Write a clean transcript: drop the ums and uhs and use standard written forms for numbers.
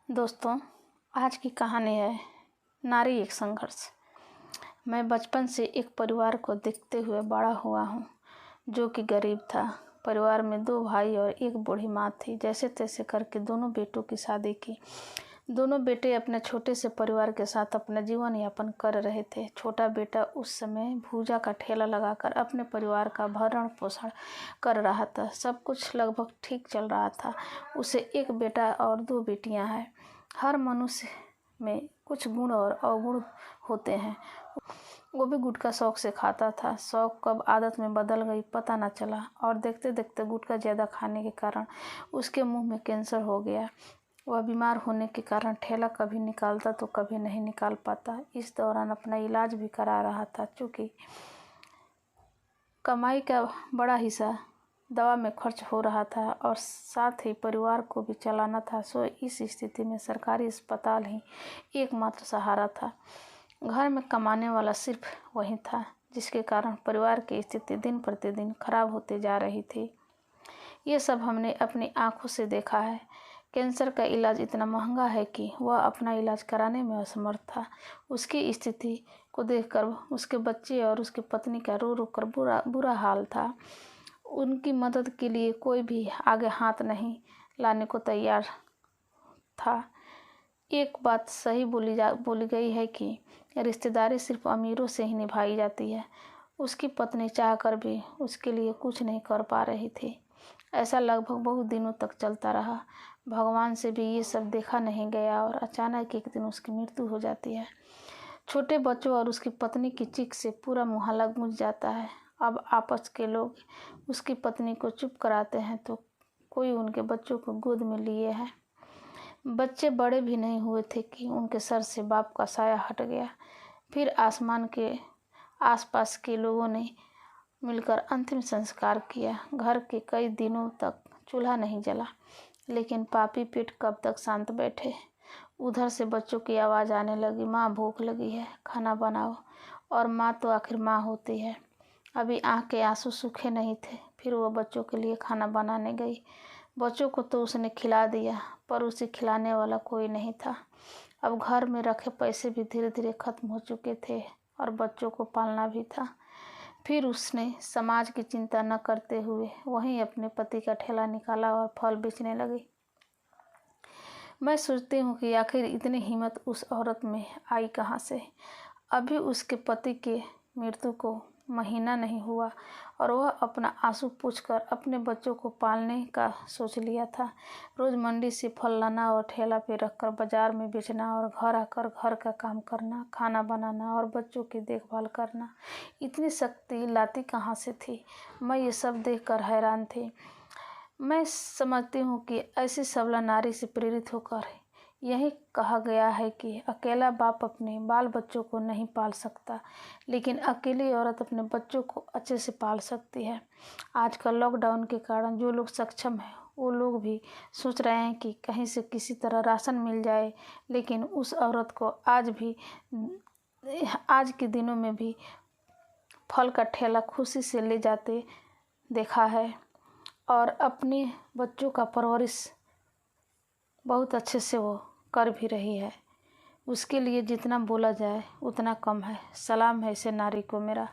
दोस्तों, आज की कहानी है नारी एक संघर्ष। मैं बचपन से एक परिवार को देखते हुए बड़ा हुआ हूँ जो कि गरीब था। परिवार में 2 भाई और एक बूढ़ी माँ थी। जैसे तैसे करके दोनों बेटों की शादी की। दोनों बेटे अपने छोटे से परिवार के साथ अपना जीवन यापन कर रहे थे। छोटा बेटा उस समय भूजा का ठेला लगाकर अपने परिवार का भरण पोषण कर रहा था। सब कुछ लगभग ठीक चल रहा था। उसे एक बेटा और 2 बेटियां हैं। हर मनुष्य में कुछ गुण और अवगुण होते हैं। वो भी गुटखा शौक से खाता था। शौक कब आदत में बदल गई पता न चला और देखते देखते गुटखा ज़्यादा खाने के कारण उसके मुंह में कैंसर हो गया। वह बीमार होने के कारण ठेला कभी निकालता तो कभी नहीं निकाल पाता। इस दौरान अपना इलाज भी करा रहा था। चूँकि कमाई का बड़ा हिस्सा दवा में खर्च हो रहा था और साथ ही परिवार को भी चलाना था, सो इस स्थिति में सरकारी अस्पताल ही एकमात्र सहारा था। घर में कमाने वाला सिर्फ वही था, जिसके कारण परिवार की स्थिति दिन प्रतिदिन खराब होते जा रही थी। ये सब हमने अपनी आंखों से देखा है। कैंसर का इलाज इतना महंगा है कि वह अपना इलाज कराने में असमर्थ था। उसकी स्थिति को देखकर उसके बच्चे और उसकी पत्नी का रो रो कर बुरा हाल था। उनकी मदद के लिए कोई भी आगे हाथ नहीं लाने को तैयार था। एक बात सही बोली गई है कि रिश्तेदारी सिर्फ अमीरों से ही निभाई जाती है। उसकी पत्नी चाहकर भी उसके लिए कुछ नहीं कर पा रही थी। ऐसा लगभग बहुत दिनों तक चलता रहा। भगवान से भी ये सब देखा नहीं गया और अचानक एक दिन उसकी मृत्यु हो जाती है। छोटे बच्चों और उसकी पत्नी की चीख से पूरा मोहल्ला गूंज जाता है। अब आपस के लोग उसकी पत्नी को चुप कराते हैं तो कोई उनके बच्चों को गोद में लिए है। बच्चे बड़े भी नहीं हुए थे कि उनके सर से बाप का साया हट गया। फिर आसमान के आसपास के लोगों ने मिलकर अंतिम संस्कार किया। घर के कई दिनों तक चूल्हा नहीं जला, लेकिन पापी पेट कब तक शांत बैठे। उधर से बच्चों की आवाज़ आने लगी, माँ भूख लगी है, खाना बनाओ। और माँ तो आखिर माँ होती है। अभी आँख के आंसू सूखे नहीं थे। फिर वह बच्चों के लिए खाना बनाने गई। बच्चों को तो उसने खिला दिया, पर उसे खिलाने वाला कोई नहीं था। अब घर में रखे पैसे भी धीरे धीरे खत्म हो चुके थे और बच्चों को पालना भी था। फिर उसने समाज की चिंता न करते हुए वहीं अपने पति का ठेला निकाला और फल बेचने लगी। मैं सोचती हूँ कि आखिर इतनी हिम्मत उस औरत में आई कहाँ से। अभी उसके पति के मृत्यु को महीना नहीं हुआ और वह अपना आंसू पोंछकर अपने बच्चों को पालने का सोच लिया था। रोज़ मंडी से फल लाना और ठेला पे रखकर बाजार में बेचना और घर आकर घर का काम करना, खाना बनाना और बच्चों की देखभाल करना। इतनी शक्ति लाती कहाँ से थी। मैं ये सब देखकर हैरान थी। मैं समझती हूँ कि ऐसी सबला नारी से प्रेरित होकर यही कहा गया है कि अकेला बाप अपने बाल बच्चों को नहीं पाल सकता, लेकिन अकेली औरत अपने बच्चों को अच्छे से पाल सकती है। आजकल लॉकडाउन के कारण जो लोग सक्षम हैं वो लोग भी सोच रहे हैं कि कहीं से किसी तरह राशन मिल जाए, लेकिन उस औरत को आज के दिनों में भी फल का ठेला खुशी से ले जाते देखा है और अपने बच्चों का परवरिश बहुत अच्छे से वो कर भी रही है। उसके लिए जितना बोला जाए उतना कम है। सलाम है ऐसे नारी को मेरा।